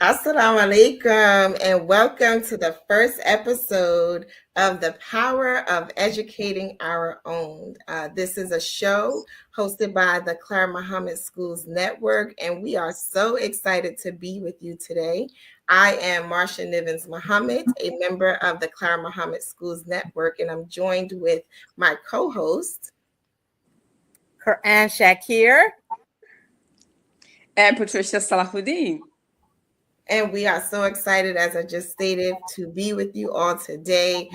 Assalamu alaikum, and welcome to the first episode of The Power of Educating Our Own. This is a show hosted by the Clara Muhammad Schools Network, and we are so excited to be with you today. I am Marsha Nivens Muhammad, a member of the Clara Muhammad Schools Network, and I'm joined with my co-host, Quran Shakir, and Patricia Salahuddin. And we are so excited, as I just stated, to be with you all today.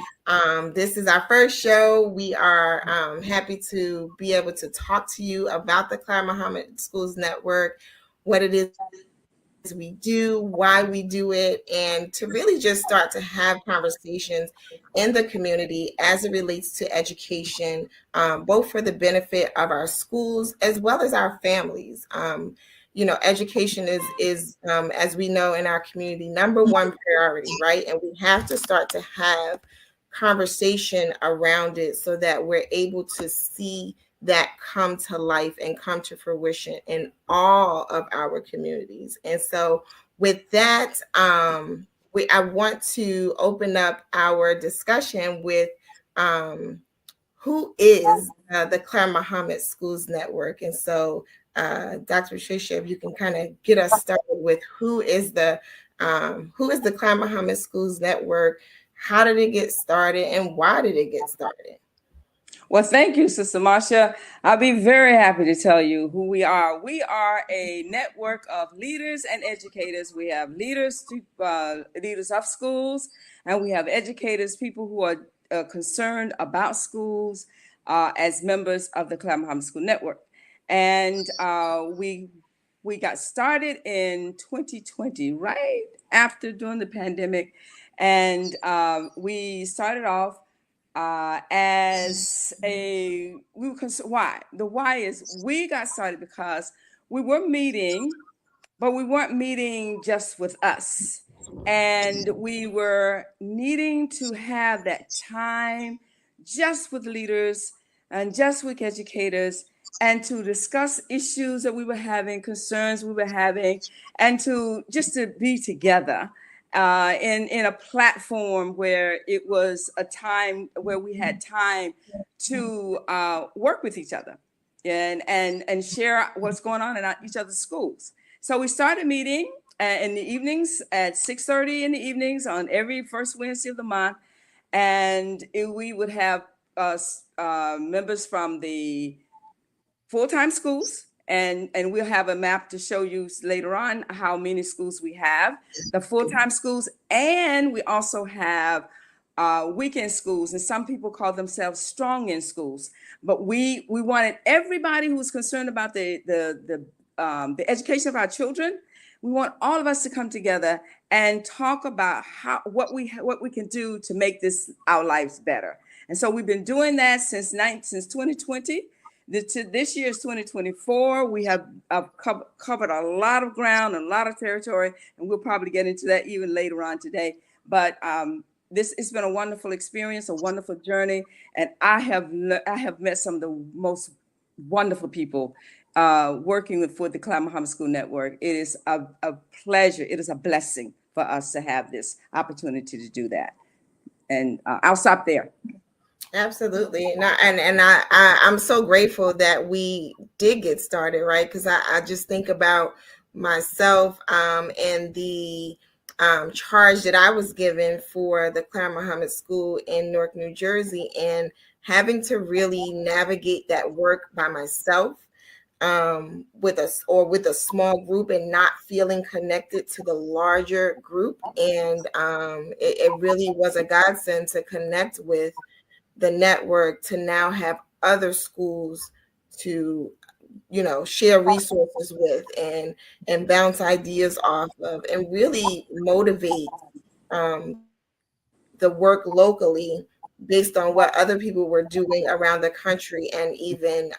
This is our first show. We are happy to be able to talk to you about the Clara Muhammad Schools Network, what it is we do, why we do it, and to really just start to have conversations in the community as it relates to education, both for the benefit of our schools as well as our families. Education is as we know in our community, number one priority, right? And we have to start to have conversation around it so that we're able to see that come to life and come to fruition in all of our communities. And so with that, I want to open up our discussion with who is the Clara Muhammad Schools Network. And so Dr. Patricia, if you can kind of get us started with who is the Clara Muhammad Schools Network, how did it get started, and why did it get started? Well, thank you, Sister Marsha. I'll be very happy to tell you who we are. We are a network of leaders and educators. We have leaders of schools, and we have educators, people who are concerned about schools as members of the Clara Muhammad School Network. And we got started in 2020, right during the pandemic. And we started off as why? The why is we got started because we were meeting, but we weren't meeting just with us. And we were needing to have that time just with leaders and just with educators, and to discuss issues that we were having, concerns we were having, and to be together in a platform where it was a time where we had time to work with each other and share what's going on in each other's schools. So we started meeting in the evenings at 6:30 in the evenings on every first Wednesday of the month, and we would have members from the full-time schools, and we'll have a map to show you later on how many schools we have, the full-time schools, and we also have weekend schools, and some people call themselves strong-end schools. But we wanted everybody who was concerned about the education of our children. We want all of us to come together and talk about what we can do to make our lives better. And so we've been doing that since 2020. This year is 2024. We have covered a lot of ground, a lot of territory, and we'll probably get into that even later on today. But it's been a wonderful experience, a wonderful journey, and I have met some of the most wonderful people working for the Clara Muhammad School Network. It is a pleasure. It is a blessing for us to have this opportunity to do that. And I'll stop there. Absolutely. I'm so grateful that we did get started, right? Because I just think about myself and the charge that I was given for the Clara Muhammad School in Newark, New Jersey, and having to really navigate that work by myself with a small group and not feeling connected to the larger group. And it really was a godsend to connect with the network, to now have other schools to share resources with and bounce ideas off of, and really motivate the work locally based on what other people were doing around the country and even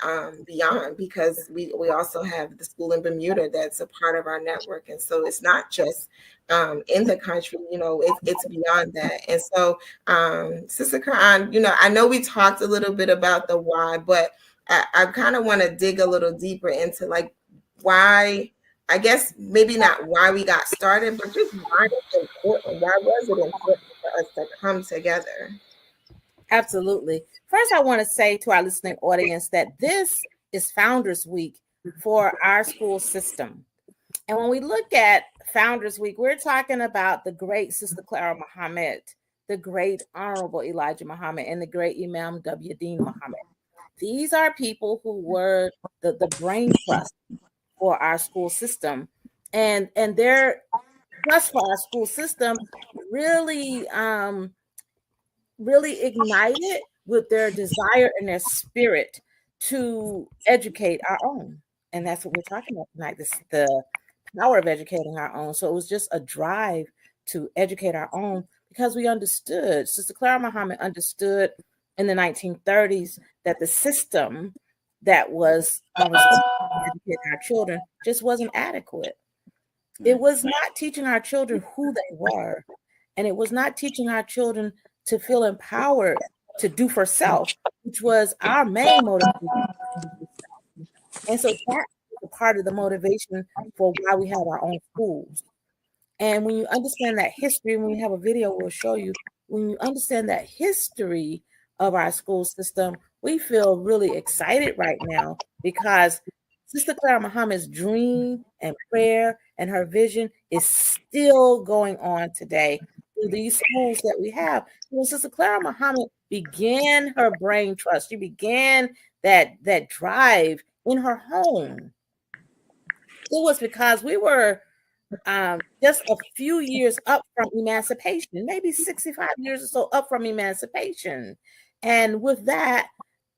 beyond, because we also have the school in Bermuda that's a part of our network. And so it's not just in the country, it's beyond that. And so Sister Quran, I know we talked a little bit about the why, but I kind of want to dig a little deeper into like why I guess maybe not why we got started, but just why it's important. Why was it important for us to come together? Absolutely. First, I want to say to our listening audience that this is Founders Week for our school system. And when we look at Founders Week, we're talking about the great Sister Clara Muhammad, the great Honorable Elijah Muhammad, and the great Imam W. Dean Muhammad. These are people who were the brain trust for our school system. And their trust for our school system really really ignited with their desire and their spirit to educate our own. And that's what we're talking about tonight, this the power of educating our own. So it was just a drive to educate our own because we understood, Sister Clara Muhammad understood in the 1930s that the system that was responsible for educating our children just wasn't adequate. It was not teaching our children who they were, and it was not teaching our children to feel empowered to do for self, which was our main motivation. And so that's a part of the motivation for why we have our own schools. And when you understand that history, when we have a video, we'll show you, when you understand that history of our school system, we feel really excited right now because Sister Clara Muhammad's dream and prayer and her vision is still going on today through these schools that we have. When Sister Clara Muhammad began her brain trust, she began that drive in her home. It was because we were just a few years up from emancipation, maybe 65 years or so up from emancipation. And with that,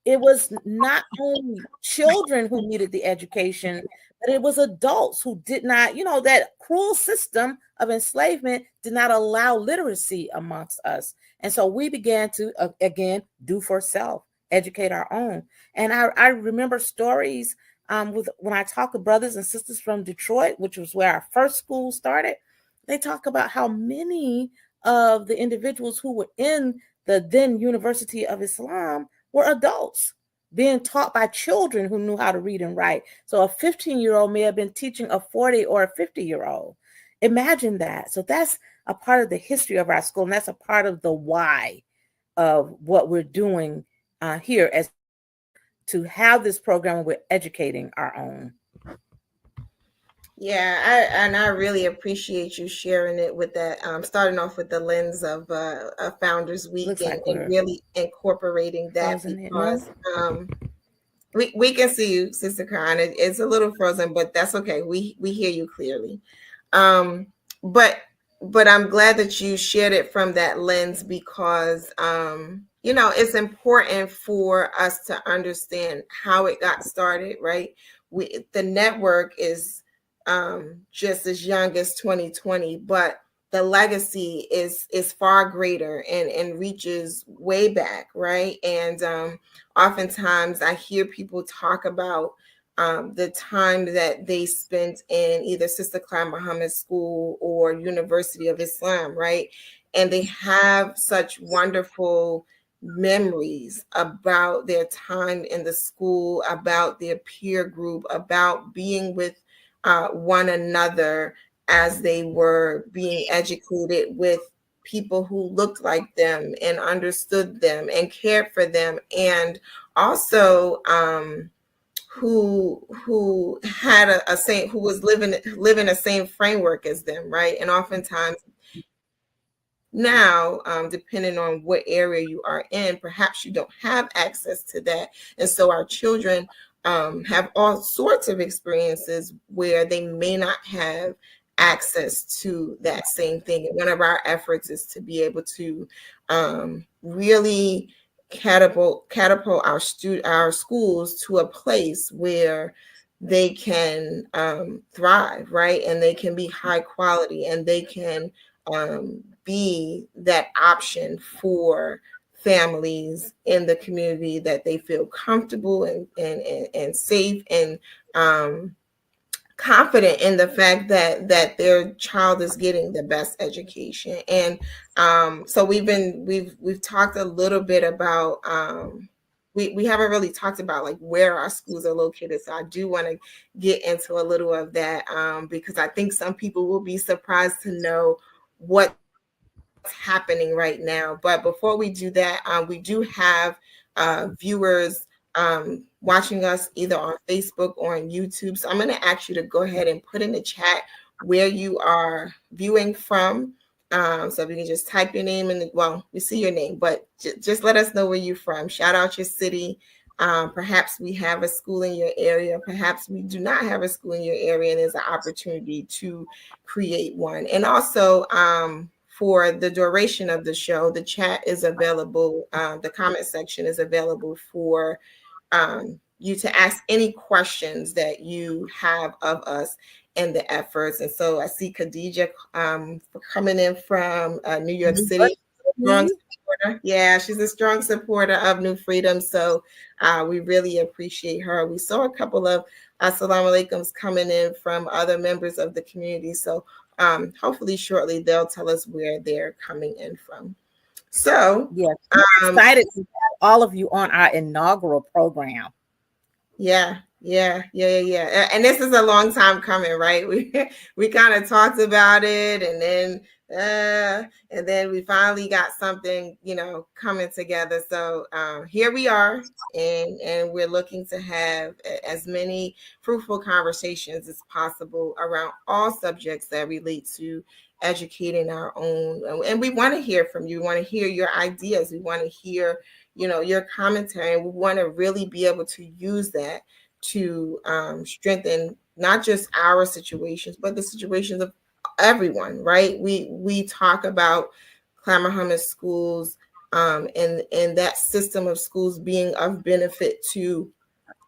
it was not only children who needed the education, but it was adults who did not, that cruel system of enslavement did not allow literacy amongst us. And so we began to, again, do for self, educate our own. And I remember stories with when I talk to brothers and sisters from Detroit, which was where our first school started. They talk about how many of the individuals who were in the then University of Islam were adults being taught by children who knew how to read and write. So a 15-year-old may have been teaching a 40 or a 50-year-old. Imagine that. So that's a part of the history of our school, and that's a part of the why of what we're doing here as to have this program. We're educating our own. Yeah, I really appreciate you sharing it with that, starting off with the lens of a Founders Week and really incorporating that because we can see you, Sister Khan. It's a little frozen, but that's okay. We hear you clearly. But I'm glad that you shared it from that lens because it's important for us to understand how it got started, right? The network is just as young as 2020, but the legacy is far greater and reaches way back, right? And oftentimes I hear people talk about the time that they spent in either Sister Clara Muhammad School or University of Islam, right? And they have such wonderful memories about their time in the school, about their peer group, about being with one another as they were being educated with people who looked like them and understood them and cared for them, and also who had a same, who was living the same framework as them, right? And oftentimes now, depending on what area you are in, perhaps you don't have access to that, and so our children have all sorts of experiences where they may not have access to that same thing. And one of our efforts is to be able to really catapult our schools to a place where they can thrive, right? And they can be high quality, and they can be that option for families in the community, that they feel comfortable and safe and confident in the fact that their child is getting the best education. And so we've talked a little bit about we haven't really talked about like where our schools are located. So I do want to get into a little of that, because I think some people will be surprised to know what's happening right now. But before we do that, we do have viewers watching us either on Facebook or on YouTube. So I'm going to ask you to go ahead and put in the chat where you are viewing from. So if you can just type your name in, well, we see your name, but just let us know where you're from. Shout out your city. Perhaps we have a school in your area. Perhaps we do not have a school in your area, and there's an opportunity to create one. And also, for the duration of the show, the chat is available. The comment section is available for you to ask any questions that you have of us and the efforts. And so I see Khadija coming in from New York City. Strong supporter. Yeah, she's a strong supporter of New Freedom. So we really appreciate her. We saw a couple of assalamu alaikums coming in from other members of the community. So hopefully shortly they'll tell us where they're coming in from. So yes, I'm excited to have all of you on our inaugural program. Yeah. And this is a long time coming, right? We kind of talked about it, and then we finally got something, coming together. So here we are, and we're looking to have as many fruitful conversations as possible around all subjects that relate to educating our own. And we want to hear from you. We want to hear your ideas. We want to hear your commentary, and we want to really be able to use that to strengthen not just our situations, but the situations of everyone, right? We talk about Clan Muhammad schools, and that system of schools being of benefit to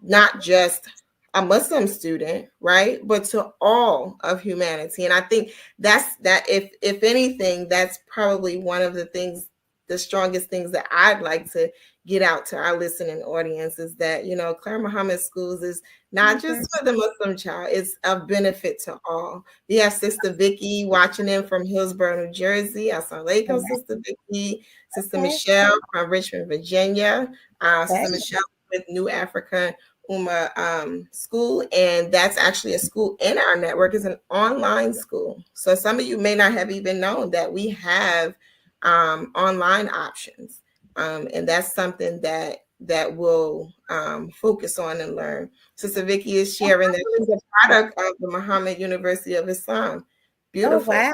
not just a Muslim student, right, but to all of humanity. And I think that if anything, that's probably one of the strongest things that I'd like to get out to our listening audience, is that Clan Muhammad schools is not just for the Muslim child; it's a benefit to all. We have Sister Vicky watching in from Hillsborough, New Jersey. Assalamu alaikum, Sister Vicky. Sister Michelle from Richmond, Virginia. Sister Michelle with New Africa school, and that's actually a school in our network. It's an online school. So some of you may not have even known that we have online options, and that's something that we'll focus on and learn. Sister Vicky is sharing that she's a product of the Muhammad University of Islam. Beautiful. Oh, wow.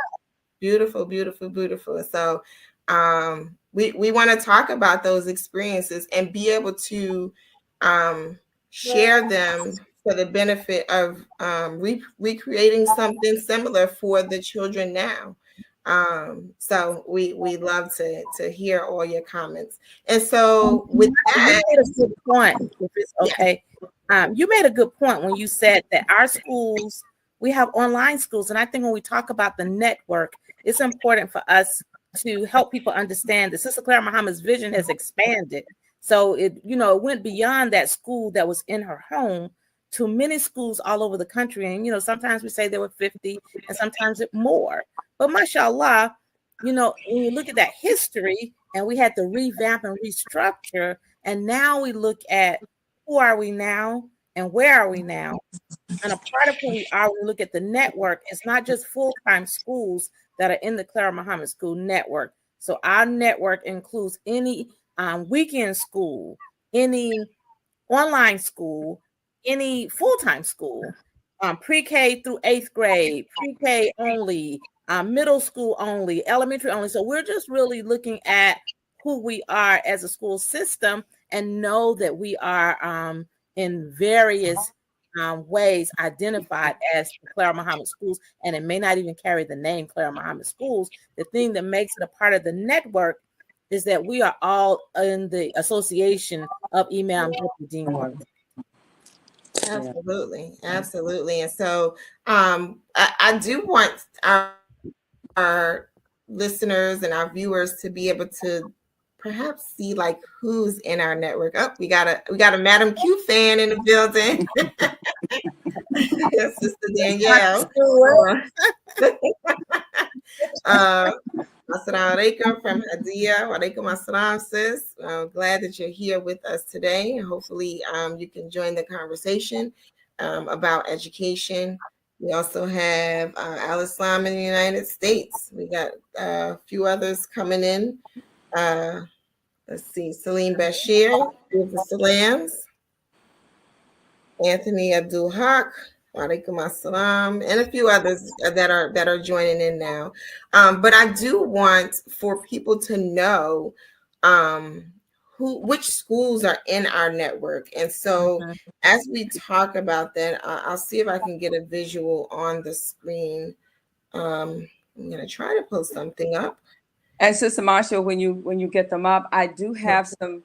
Beautiful. So we want to talk about those experiences and be able to share them for the benefit of recreating something similar for the children now. So we love to hear all your comments. And so with that, you made a good point, if it's okay. You made a good point when you said that our schools, we have online schools. And I think when we talk about the network, it's important for us to help people understand that Sister Clara Muhammad's vision has expanded. So it went beyond that school that was in her home to many schools all over the country. And, sometimes we say there were 50 and sometimes more. But mashallah, when you look at that history, and we had to revamp and restructure, and now we look at who are we now and where are we now? And a part of who we are, we look at the network. It's not just full-time schools that are in the Clara Muhammad School network. So our network includes any weekend school, any online school, any full-time school, pre-K through 8th grade, pre-K only, middle school only, elementary only. So we're just really looking at who we are as a school system, and know that we are in various ways identified as Clara Muhammad schools, and it may not even carry the name Clara Muhammad schools. The thing that makes it a part of the network is that we are all in the association of Imam Dean Morgan. Absolutely. And so I do want our listeners and our viewers to be able to perhaps see like who's in our network. Oh, we got a Madam Q fan in the building. Sister Danielle. Assalamu alaikum from Hadia. Wa alaikum assalam, sis. Glad that you're here with us today. Hopefully, you can join the conversation about education. We also have Al Islam in the United States. We got a few others coming in. Let's see, Salim Bashir, give the salams. Anthony Abdul Haq, Walaikum Assalam, and a few others that are joining in now. But I do want for people to know which schools are in our network. And so as we talk about that, I'll see if I can get a visual on the screen. I'm gonna try to post something up. And Sister Marsha, when you get them up, I do have some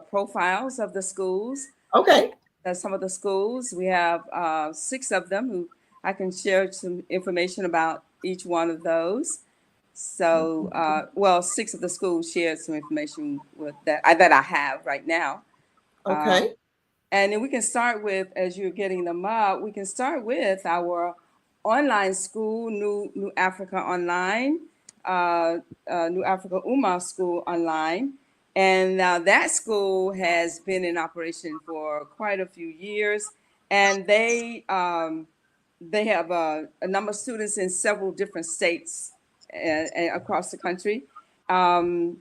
profiles of the schools. Okay. Some of the schools. We have 6 of them who I can share some information about each one of those. So, 6 of the schools shared some information with that I have right now. Okay. And then we can start with, as you're getting them up, we can start with our online school, New Africa Online, New Africa Ummah School Online. And that school has been in operation for quite a few years. And they have a number of students in several different states and across the country. And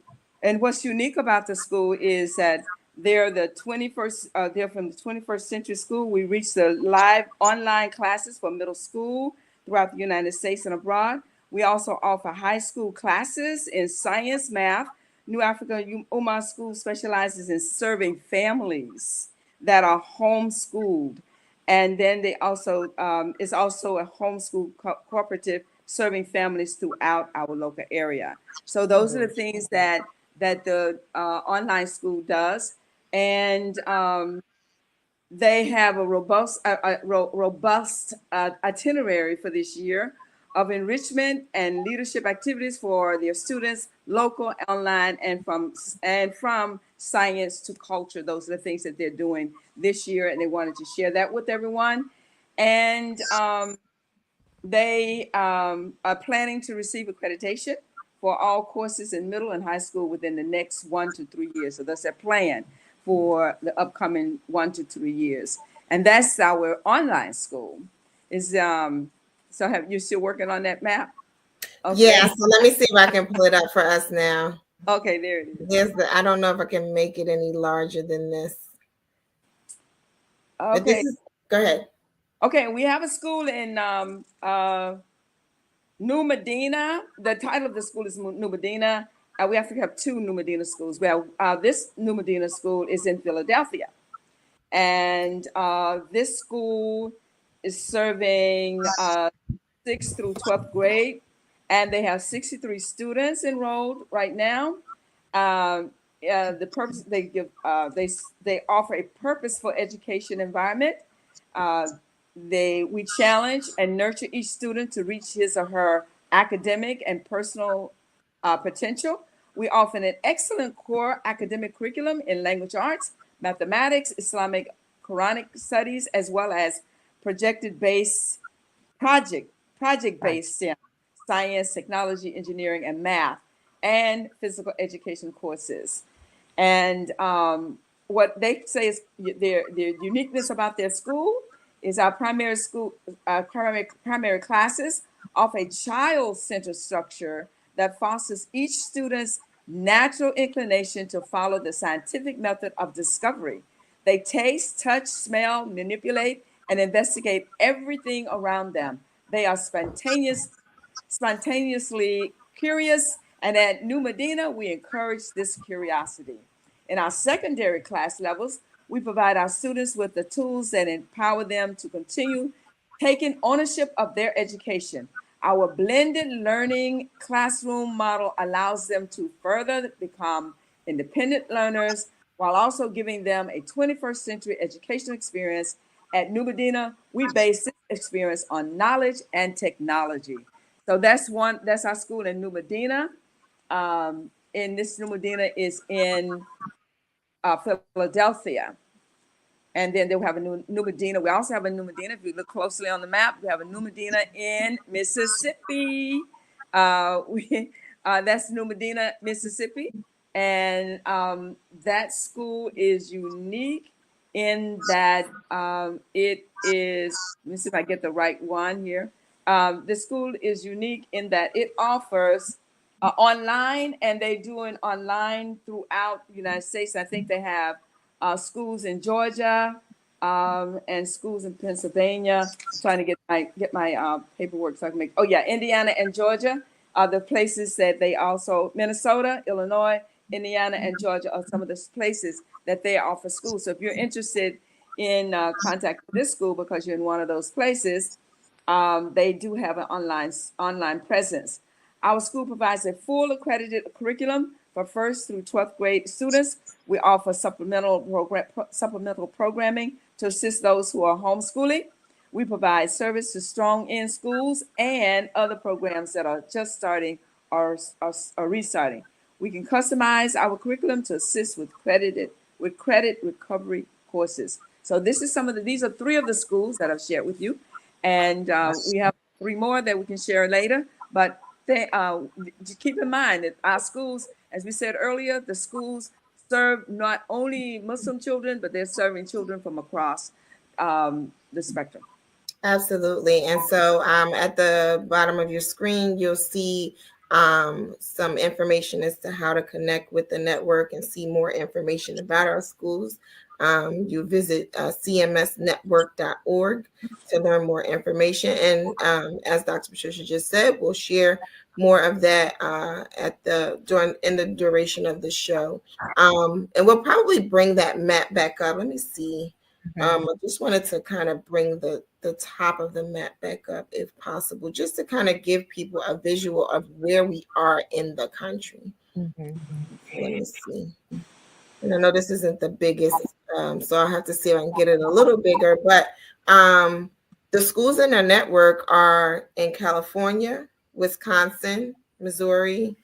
what's unique about the school is that they're they're from the 21st Century School. We reach the live online classes for middle school throughout the United States and abroad. We also offer high school classes in science, math. New Africa Ummah School specializes in serving families that are homeschooled. And then they also, it's also a homeschool cooperative serving families throughout our local area. So those are the things that the online school does. And they have a robust itinerary for this year of enrichment and leadership activities for their students, local, online, and from science to culture. Those are the things that they're doing this year, and they wanted to share that with everyone. And they are planning to receive accreditation for all courses in middle and high school within the next 1 to 3 years. So that's their plan for the upcoming 1 to 3 years. And that's our online school. So have you still working on that map? Okay. Yeah, so let me see if I can pull it up for us now. Okay, there it is. I don't know if I can make it any larger than this. Okay. Go ahead. Okay, we have a school in New Medina. The title of the school is New Medina. We actually have 2 New Medina schools. Well, this New Medina school is in Philadelphia. And this school is serving 6th through 12th grade. And they have 63 students enrolled right now. The purpose they give, they offer a purposeful education environment. We challenge and nurture each student to reach his or her academic and personal potential. We offer an excellent core academic curriculum in language arts, mathematics, Islamic Quranic studies, as well as project-based science, technology, engineering, and math, and physical education courses. And what they say is their uniqueness about their school is our primary classes offer a child-centered structure that fosters each student's natural inclination to follow the scientific method of discovery. They taste, touch, smell, manipulate, and investigate everything around them. They are spontaneously curious, and at New Medina, we encourage this curiosity. In our secondary class levels, we provide our students with the tools that empower them to continue taking ownership of their education. Our blended learning classroom model allows them to further become independent learners while also giving them a 21st century educational experience. At New Medina, we base this experience on knowledge and technology. So that's our school in New Medina. And this New Medina is in Philadelphia. And then they'll have a New Medina. We also have a New Medina. If you look closely on the map, we have a New Medina in Mississippi. That's New Medina, Mississippi. And that school is unique in that it is, let me see if I get the right one here. The school is unique in that it offers online, and they're doing online throughout the United States. I think they have schools in Georgia and schools in Pennsylvania. I'm trying to get my paperwork so I can make. Oh yeah, Indiana and Georgia are the places that they also. Minnesota, Illinois, Indiana, and Georgia are some of the places that they offer schools. So if you're interested in contacting this school because you're in one of those places, they do have an online presence. Our school provides a full accredited curriculum for first through 12th grade students. We offer supplemental programming to assist those who are homeschooling. We provide service to strong end schools and other programs that are just starting or restarting. We can customize our curriculum to assist with credit recovery courses. So this is these are three of the schools that I've shared with you. And we have three more that we can share later. But keep in mind that our schools, as we said earlier, the schools serve not only Muslim children, but they're serving children from across the spectrum. Absolutely. And so at the bottom of your screen, you'll see some information as to how to connect with the network and see more information about our schools. You visit cmsnetwork.org to learn more information. And as Dr. Patricia just said, we'll share more of that in the duration of the show. And we'll probably bring that map back up. Let me see. I just wanted to kind of bring the top of the map back up if possible, just to kind of give people a visual of where we are in the country. Let me see. And I know this isn't the biggest, so I'll have to see if I can get it a little bigger, but the schools in our network are in California, Wisconsin, Missouri,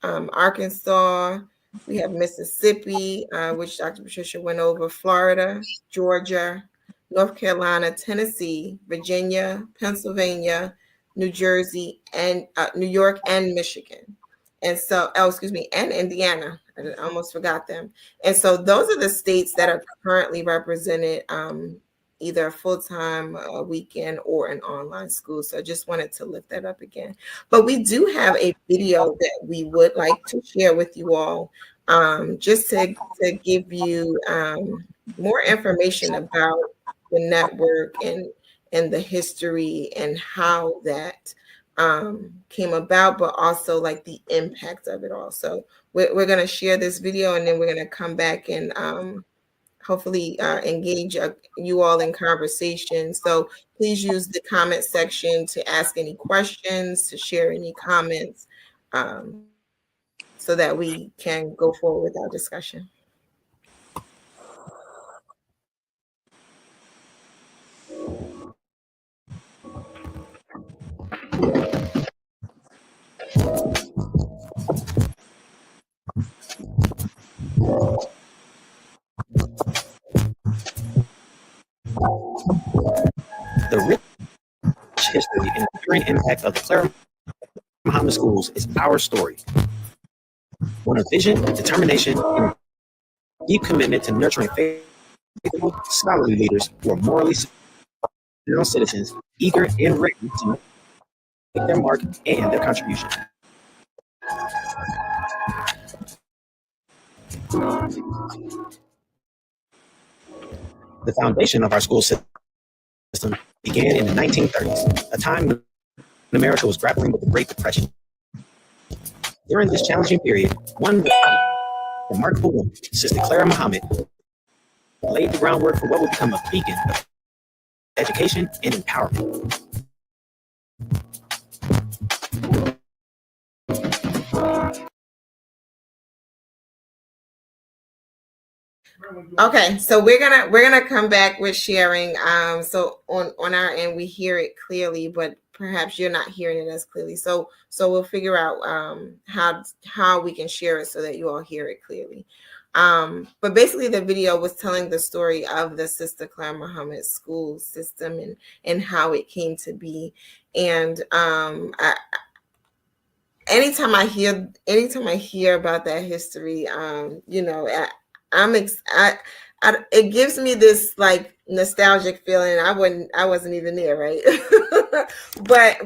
Arkansas. We have Mississippi, which Dr. Patricia went over, Florida, Georgia, North Carolina, Tennessee, Virginia, Pennsylvania, New Jersey, and New York and Michigan. And so, and Indiana. I almost forgot them. And so those are the states that are currently represented either full-time, weekend, or an online school. So I just wanted to lift that up again. But we do have a video that we would like to share with you all, just to give you more information about the network and the history and how that came about, but also like the impact of it all. So we're going to share this video, and then we're going to come back and hopefully engage you all in conversation. So please use the comment section to ask any questions, to share any comments, so that we can go forward with our discussion. The rich history and enduring impact of the Clara Muhammad schools is our story. One of vision, determination, and deep commitment to nurturing faithful, scholarly leaders who are morally sound citizens, eager and ready to make their mark and their contribution. The foundation of our school system began in the 1930s, a time when America was grappling with the Great Depression. During this challenging period, one remarkable woman, Sister Clara Muhammad, laid the groundwork for what would become a beacon of education and empowerment. Okay, so we're gonna come back with sharing. So on our end, we hear it clearly, but perhaps you're not hearing it as clearly. So we'll figure out how we can share it so that you all hear it clearly. But basically, the video was telling the story of the Sister Clara Muhammad school system and how it came to be. And anytime I hear about that history, you know, it gives me this like nostalgic feeling. I wasn't even there, right? but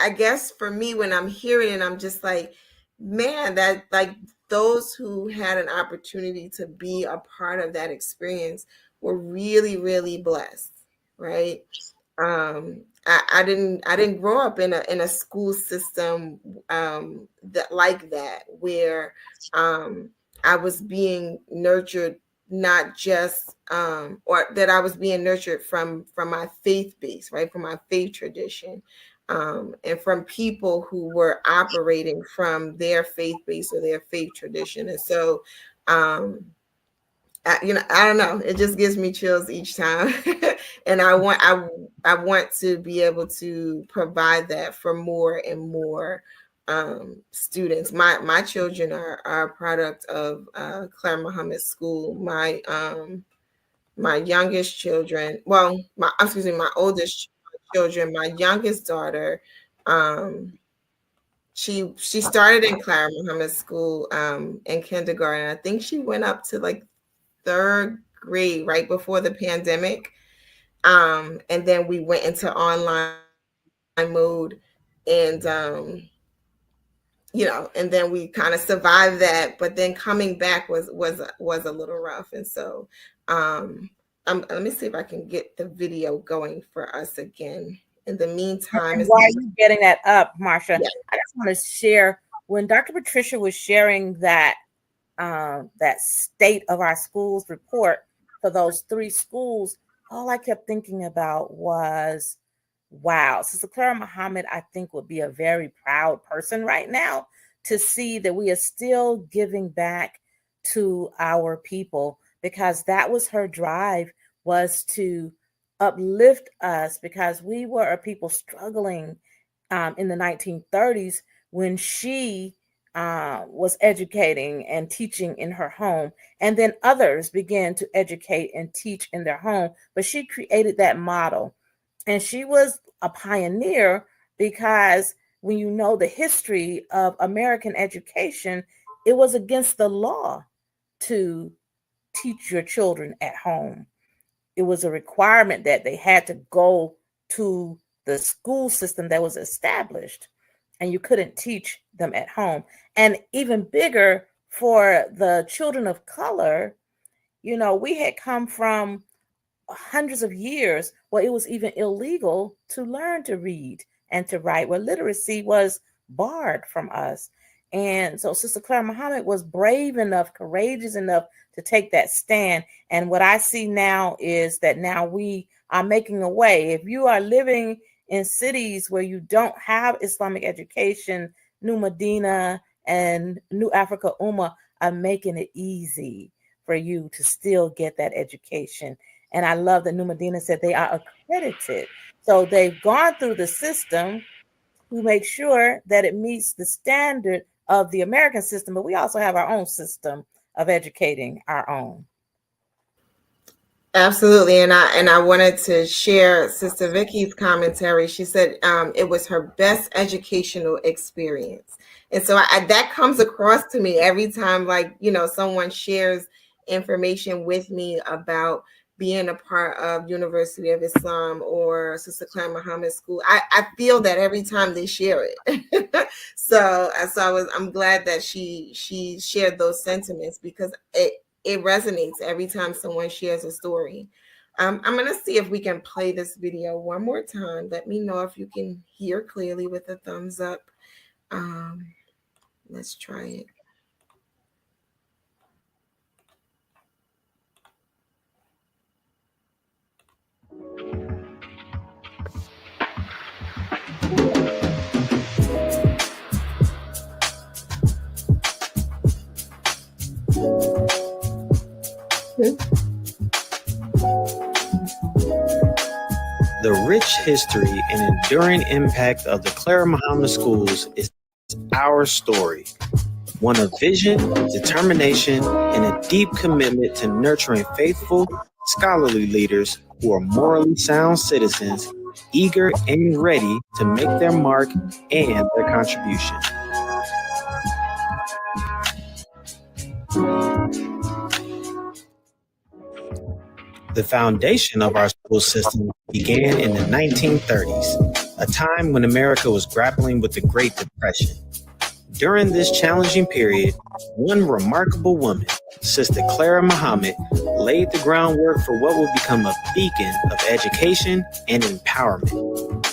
I guess for me, when I'm hearing it, I'm just like, man, that like those who had an opportunity to be a part of that experience were really, really blessed, right? I didn't grow up in a school system that like that, where I was being nurtured, not just or that I was being nurtured from my faith base, right, from my faith tradition, and from people who were operating from their faith base or their faith tradition. And so you know, I don't know. It just gives me chills each time, and I want to be able to provide that for more and more students. My children are a product of Claire Muhammad School. My youngest children, well, my oldest children, my youngest daughter, she started in Claire Muhammad School in kindergarten. I think she went up to like third grade right before the pandemic. And then we went into online mode, and you know, and then we kind of survived that, but then coming back was a little rough. And so let me see if I can get the video going for us again. In the meantime, And while you're getting that up, Marsha, yeah. I just want to share when Dr. Patricia was sharing that that state of our schools report for those 3 schools, all I kept thinking about was, wow, Sister Clara Muhammad, I think, would be a very proud person right now to see that we are still giving back to our people, because that was her drive, was to uplift us, because we were a people struggling in the 1930s when she was educating and teaching in her home. And then others began to educate and teach in their home. But she created that model. And she was a pioneer, because when you know the history of American education, it was against the law to teach your children at home. It was a requirement that they had to go to the school system that was established, and you couldn't teach them at home. And even bigger for the children of color, you know, we had come from hundreds of years where it was even illegal to learn to read and to write, where literacy was barred from us. And so Sister Clara Muhammad was brave enough, courageous enough to take that stand. And what I see now is that now we are making a way. If you are living in cities where you don't have Islamic education, New Medina and New Africa Ummah are making it easy for you to still get that education. And I love that New Medina said they are accredited. So they've gone through the system to make sure that it meets the standard of the American system, but we also have our own system of educating our own. Absolutely, and I wanted to share Sister Vicky's commentary. She said it was her best educational experience, and so that comes across to me every time, like, you know, someone shares information with me about being a part of University of Islam or Sister Clara Muhammad School. I feel that every time they share it. so I'm glad that she shared those sentiments, because it resonates every time someone shares a story. I'm going to see if we can play this video one more time. Let me know if you can hear clearly with a thumbs up. Let's try it. The rich history and enduring impact of the Clara Muhammad Schools is our story. One of vision, determination, and a deep commitment to nurturing faithful, scholarly leaders who are morally sound citizens eager and ready to make their mark and their contribution. The foundation of our school system began in the 1930s, a time when America was grappling with the Great Depression. During this challenging period, one remarkable woman, Sister Clara Muhammad, laid the groundwork for what would become a beacon of education and empowerment.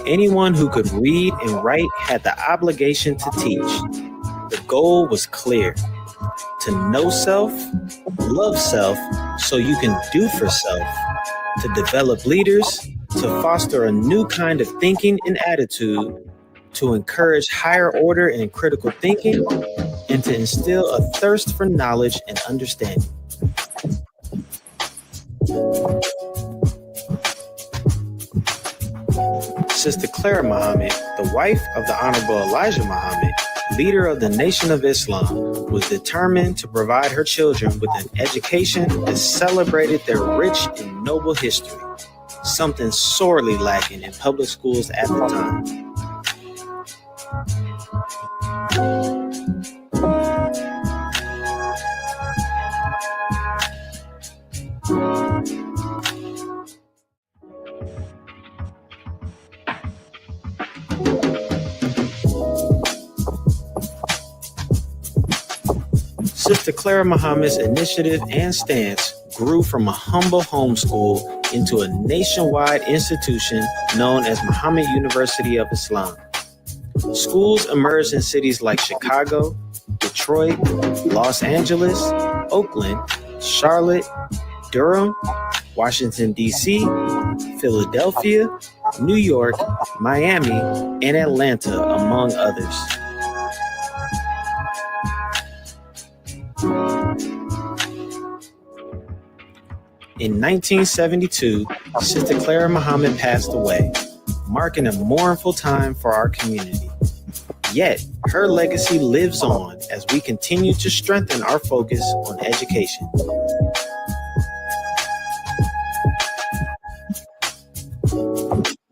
Anyone who could read and write had the obligation to teach. The goal was clear: to know self, love self so you can do for self, to develop leaders, to foster a new kind of thinking and attitude, to encourage higher order and critical thinking, and to instill a thirst for knowledge and understanding. Sister Clara Muhammad, the wife of the Honorable Elijah Muhammad, leader of the Nation of Islam, was determined to provide her children with an education that celebrated their rich and noble history, something sorely lacking in public schools at the time. Sister Clara Muhammad's initiative and stance grew from a humble homeschool into a nationwide institution known as Muhammad University of Islam. Schools emerged in cities like Chicago, Detroit, Los Angeles, Oakland, Charlotte, Durham, Washington, D.C., Philadelphia, New York, Miami, and Atlanta, among others. In 1972, Sister Clara Muhammad passed away, marking a mournful time for our community. Yet, her legacy lives on as we continue to strengthen our focus on education.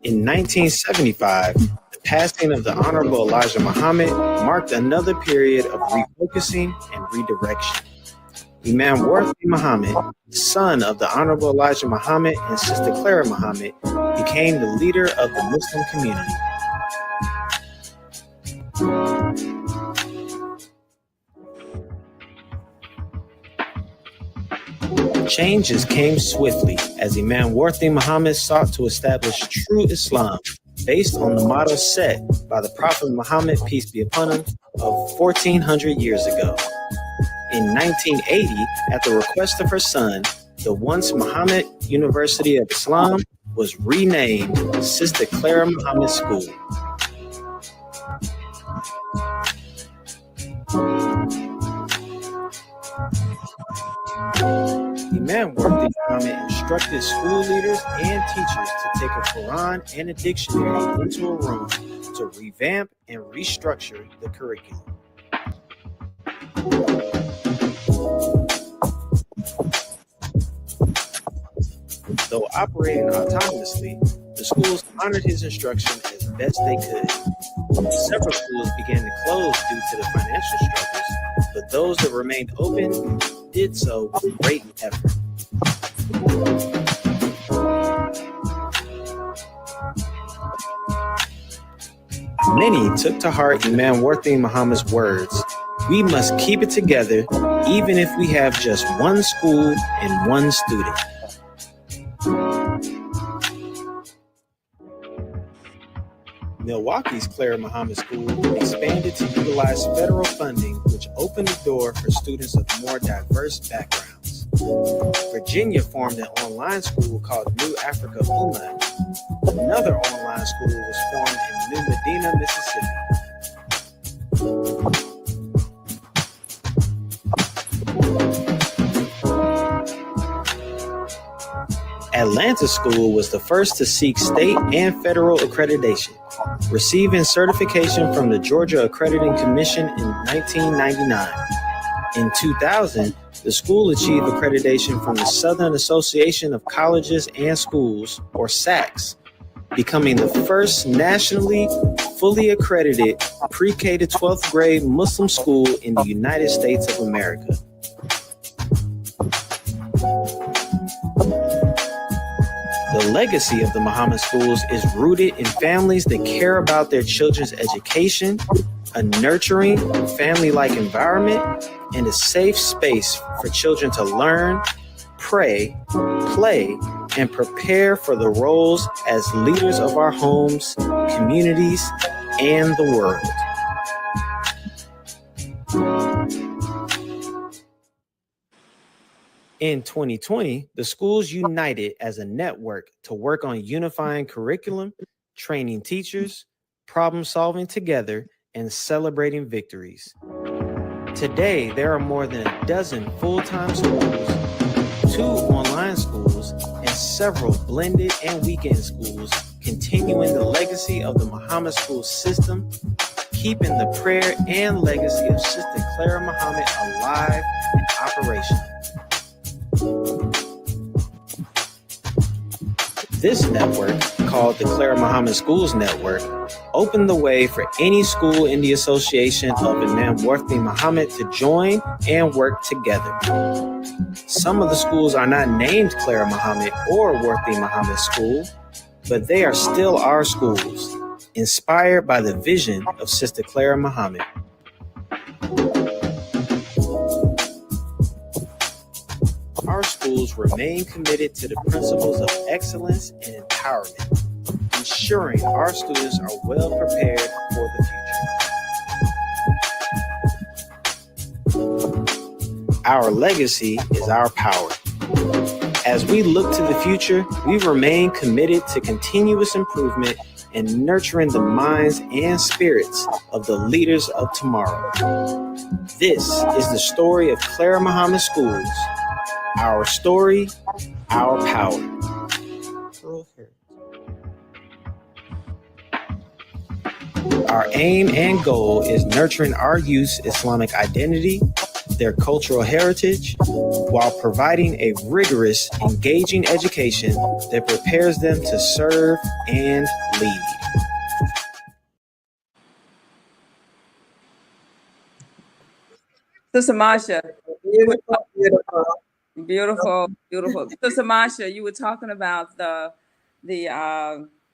In 1975, the passing of the Honorable Elijah Muhammad marked another period of refocusing and redirection. Imam Worthy Muhammad, son of the Honorable Elijah Muhammad and Sister Clara Muhammad, became the leader of the Muslim community. Changes came swiftly as Imam Worthy Muhammad sought to establish true Islam based on the model set by the Prophet Muhammad, peace be upon him, of 1400 years ago. In 1980, at the request of her son, the once Muhammad University of Islam was renamed Sister Clara Muhammad School. Imam Worthy Muhammad instructed school leaders and teachers to take a Quran and a dictionary into a room to revamp and restructure the curriculum. Though operating autonomously, the schools honored his instruction as best they could. Several schools began to close due to the financial struggles, but those that remained open did so with great effort. Many took to heart Imam Worthy Muhammad's words, "We must keep it together even if we have just one school and one student." Milwaukee's Clara Muhammad School expanded to utilize federal funding, which opened the door for students of more diverse backgrounds. Virginia formed an online school called New Africa Ummah. Another online school was formed in New Medina, Mississippi. Atlanta School was the first to seek state and federal accreditation, receiving certification from the Georgia Accrediting Commission in 1999. In 2000, The school achieved accreditation from the Southern Association of Colleges and Schools, or SACS, becoming the first nationally fully accredited pre-K to 12th grade Muslim school in the United States of America. The legacy of the Muhammad schools is rooted in families that care about their children's education, a nurturing, family-like environment, and a safe space for children to learn, pray, play, and prepare for the roles as leaders of our homes, communities, and the world. In 2020, the schools united as a network to work on unifying curriculum, training teachers, problem solving together, and celebrating victories. Today, there are more than a dozen full-time schools, 2 online schools, and several blended and weekend schools, continuing the legacy of the Muhammad school system, keeping the prayer and legacy of Sister Clara Muhammad alive and operational. This network, called the Clara Muhammad Schools Network, opened the way for any school in the association of Imam Worthy Muhammad to join and work together. Some of the schools are not named Clara Muhammad or Worthy Muhammad School, but they are still our schools, inspired by the vision of Sister Clara Muhammad. Our schools remain committed to the principles of excellence and empowerment, ensuring our students are well prepared for the future. Our legacy is our power. As we look to the future, we remain committed to continuous improvement and nurturing the minds and spirits of the leaders of tomorrow. This is the story of Clara Muhammad Schools. Our story, our power. Our aim and goal is nurturing our youth's Islamic identity, their cultural heritage, while providing a rigorous, engaging education that prepares them to serve and lead. Sister Masha, Beautiful, beautiful. beautiful. Sister Masha, you were talking about the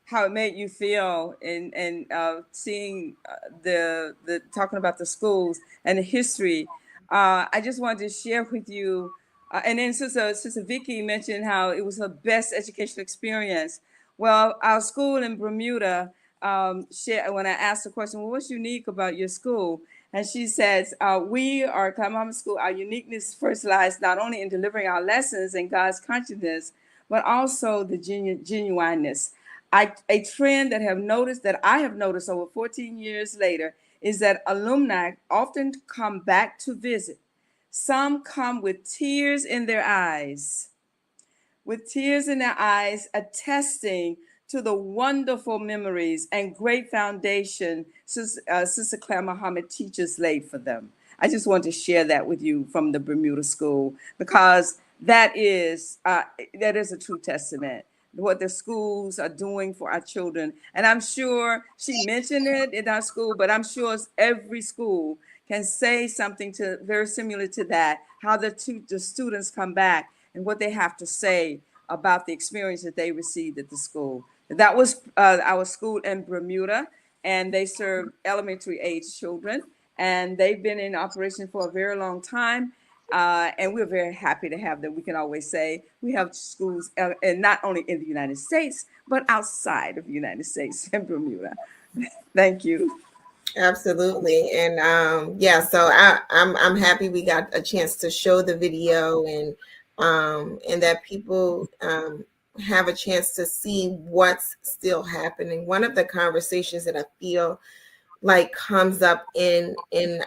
how it made you feel and seeing the talking about the schools and the history. I just wanted to share with you, and then Sister Vicky mentioned how it was her best educational experience. Well, our school in Bermuda, when I asked the question, well, what's unique about your school? And she says, we are Kalmama School, our uniqueness first lies not only in delivering our lessons and God's consciousness, but also the genuineness. A trend that I have noticed over 14 years later is that alumni often come back to visit. Some come with tears in their eyes, attesting to the wonderful memories and great foundation Sister Claire Muhammad teachers laid for them. I just want to share that with you from the Bermuda School, because that is a true testament what the schools are doing for our children. And I'm sure she mentioned it in our school, but I'm sure every school can say something very similar to that, how the students come back and what they have to say about the experience that they received at the school. That was our school in Bermuda, and they serve elementary age children, and they've been in operation for a very long time. And we're very happy to have them. We can always say we have schools, and not only in the United States, but outside of the United States in Bermuda. Thank you. Absolutely. And so I'm happy we got a chance to show the video, and that people have a chance to see what's still happening. One of the conversations that I feel like comes up in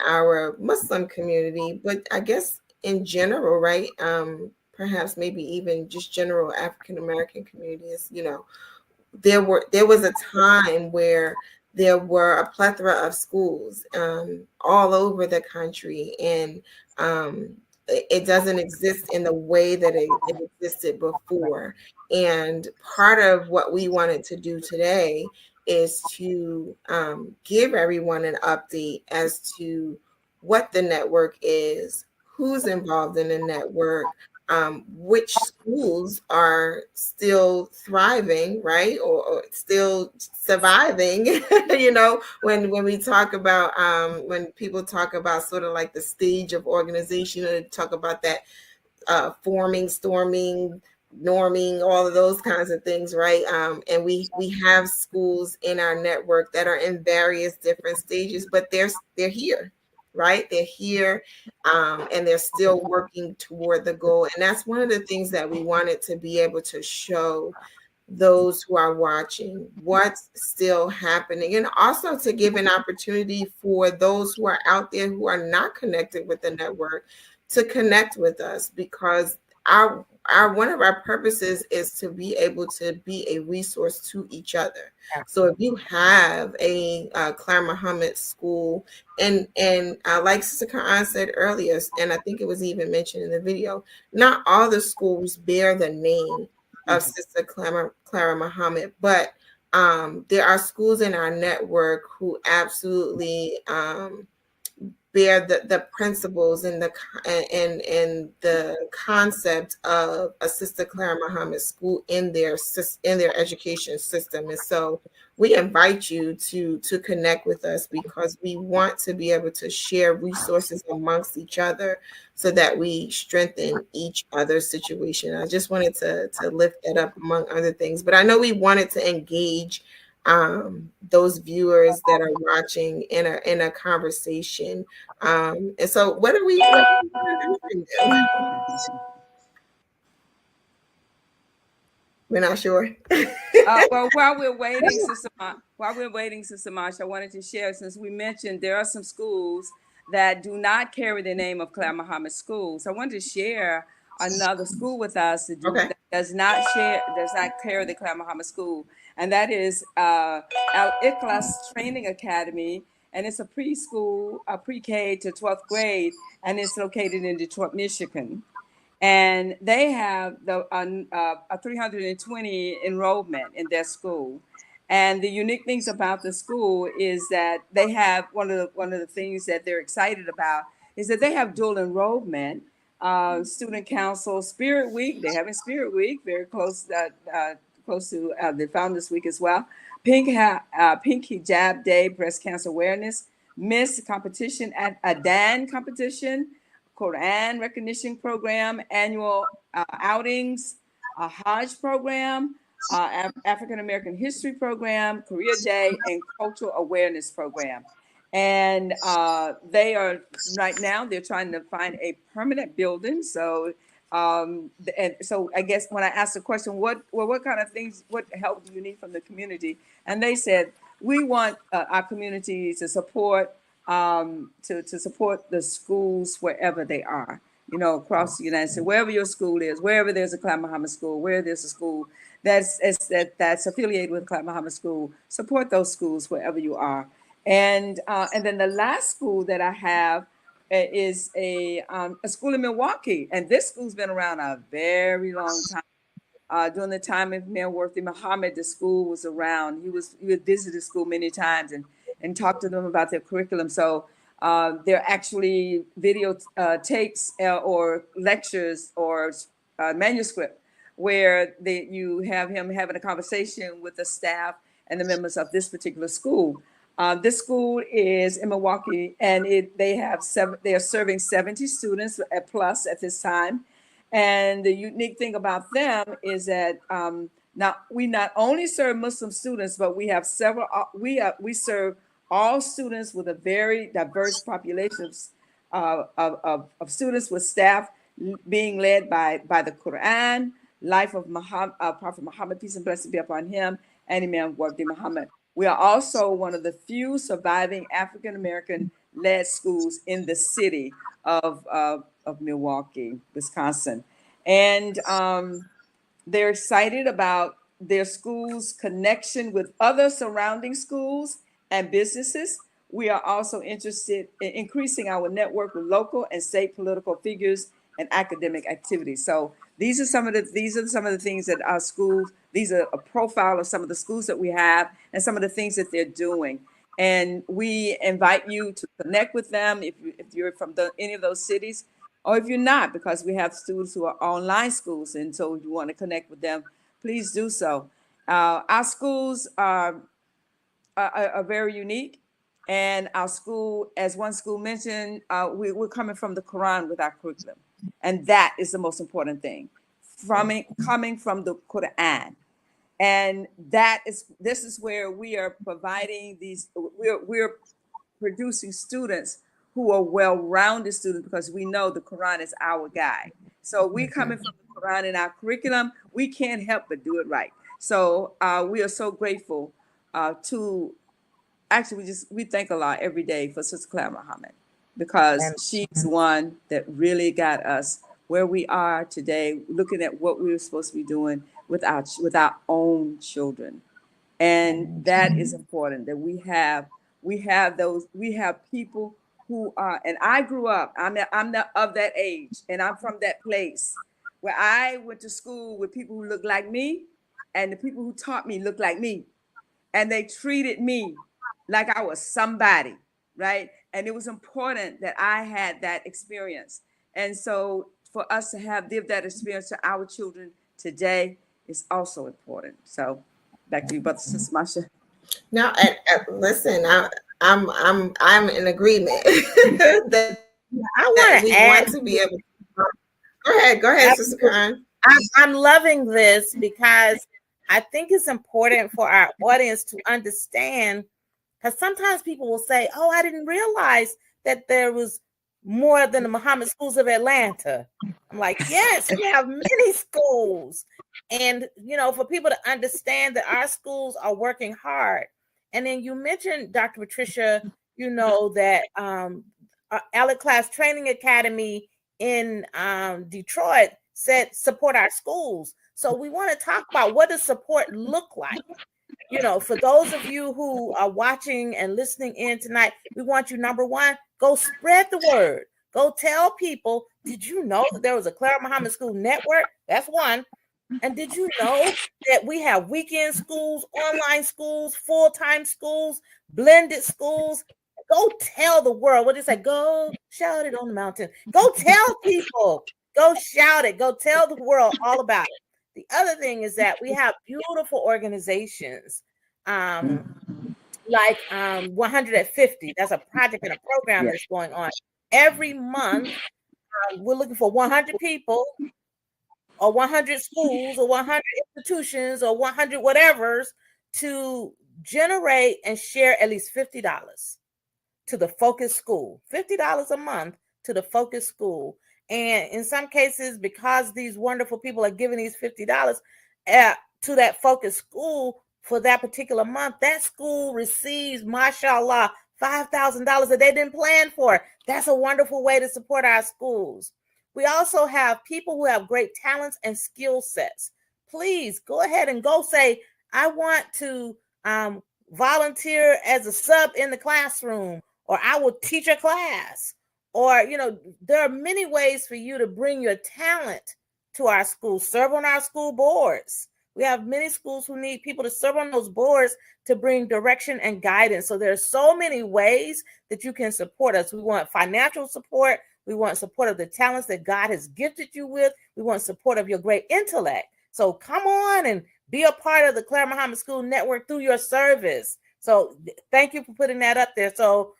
our Muslim community, but I guess in general, right? Perhaps maybe even just general African American communities, there was a time where there were a plethora of schools all over the country, and it doesn't exist in the way that it existed before. And part of what we wanted to do today is to give everyone an update as to what the network is, who's involved in the network, which schools are still thriving, right, or still surviving. You know, when we talk about when people talk about sort of like the stage of organization, they talk about that forming, storming, norming, all of those kinds of things, right? And we have schools in our network that are in various different stages, but they're here, right? They're here, and they're still working toward the goal. And that's one of the things that we wanted to be able to show those who are watching what's still happening, and also to give an opportunity for those who are out there who are not connected with the network to connect with us, because our one of our purposes is to be able to be a resource to each other. So if you have a Claire Muhammad school, and like Sister Khan said earlier, and I think it was even mentioned in the video, not all the schools bear the name of Sister Clara Muhammad, but there are schools in our network who absolutely bear the principles and the concept of a Sister Clara Muhammad school in their education system. And so we invite you to connect with us, because we want to be able to share resources amongst each other so that we strengthen each other's situation. I just wanted to lift that up among other things, but I know we wanted to engage those viewers that are watching in a conversation. And so what are we going to do? We're not sure. Well, while we're waiting, Sister Marsh, I wanted to share, since we mentioned there are some schools that do not carry the name of Claire Muhammad Schools. I wanted to share another school with us Okay. that does not carry the Claire Muhammad School, and that is Al Ikhlas Training Academy, and it's a preschool, a pre-K to 12th grade, and it's located in Detroit, Michigan. And they have a 320 enrollment in their school. And the unique things about the school is that they have one of the things that they're excited about is that they have dual enrollment, student council, Spirit Week. They're having Spirit Week very close to the Founders Week as well. Pink Hijab Day, breast cancer awareness, Miss competition at a Dan competition, Quran recognition program, annual outings, a Hajj program, African American history program, Korea Day, and cultural awareness program. And they are right now, they're trying to find a permanent building. So and so I guess when I asked the question, what kind of things, what help do you need from the community? And they said, we want our community to support to support the schools wherever they are, across the United States, wherever your school is, wherever there's a Clyde Muhammad school, where there's a school that's affiliated with Clyde Muhammad School, support those schools wherever you are. And then the last school that I have is a school in Milwaukee, and this school's been around a very long time. During the time of Mayor Worthy Muhammad, the school was around. He would visit the school many times and talk to them about their curriculum. So they're actually video tapes or lectures or manuscript where you have him having a conversation with the staff and the members of this particular school. This school is in Milwaukee, and they are serving 70 students at plus at this time. And the unique thing about them is that now we not only serve Muslim students, but we have several. We serve all students with a very diverse population of students, with staff being led by the Quran, life of Prophet Muhammad, peace and blessing be upon him, and Imam Wardi Muhammad. We are also one of the few surviving African American led schools in the city of Milwaukee, Wisconsin. And they're excited about their school's connection with other surrounding schools and businesses, We are also interested in increasing our network with local and state political figures and academic activities. So these are some of the things that our schools, these are a profile of some of the schools that we have and some of the things that they're doing. And we invite you to connect with them if you're from any of those cities, or if you're not, because we have students who are online schools. And so if you want to connect with them, please do so. Our schools are very unique. And our school, as one school mentioned, we're coming from the Quran with our curriculum. And that is the most important thing, coming from the Quran. And this is where we are providing we're producing students who are well-rounded students, because we know the Quran is our guide. So we coming from the Quran in our curriculum, we can't help but do it right. So we are so grateful to actually we thank Allah every day for Sister Claire Muhammad, because she's one that really got us where we are today, looking at what we were supposed to be doing with our own children. And that is important, that we have people who are, and I grew up, I'm of that age, and I'm from that place where I went to school with people who looked like me, and the people who taught me looked like me, and they treated me like I was somebody, right? And it was important that I had that experience. And so for us to give that experience to our children today is also important. So back to you, Brother Sister Masha. No, listen, I'm in agreement that we want to be able to. Go ahead, Sister Karen. I'm loving this because I think it's important for our audience to understand, because sometimes people will say, oh, I didn't realize that there was more than the Muhammad Schools of Atlanta. I'm like, yes, we have many schools. And, for people to understand that our schools are working hard. And then you mentioned, Dr. Patricia, that Alec Class Training Academy in Detroit said support our schools. So we want to talk about, what does support look like? For those of you who are watching and listening in tonight, we want you, number one, go spread the word. Go tell people, did you know that there was a Clara Muhammad School network? That's one. And did you know that we have weekend schools, online schools, full-time schools, blended schools? Go tell the world. What did it say? Go shout it on the mountain. Go tell people. Go shout it. Go tell the world all about it. The other thing is that we have beautiful organizations like 150. That's a project and a program that's going on. Every month, we're looking for 100 people or 100 schools or 100 institutions or 100 whatevers to generate and share at least $50 to the focus school. $50 a month to the focus school. And in some cases, because these wonderful people are giving these $50 to that focus school for that particular month, that school receives, mashallah, $5,000 that they didn't plan for. That's a wonderful way to support our schools. We also have people who have great talents and skill sets. Please go ahead and go say, I want to volunteer as a sub in the classroom, or I will teach a class. Or, there are many ways for you to bring your talent to our schools. Serve on our school boards. We have many schools who need people to serve on those boards to bring direction and guidance. So there's so many ways that you can support us. We want financial support. We want support of the talents that God has gifted you with. We want support of your great intellect. So come on and be a part of the Clara Muhammad School Network through your service. So thank you for putting that up there. So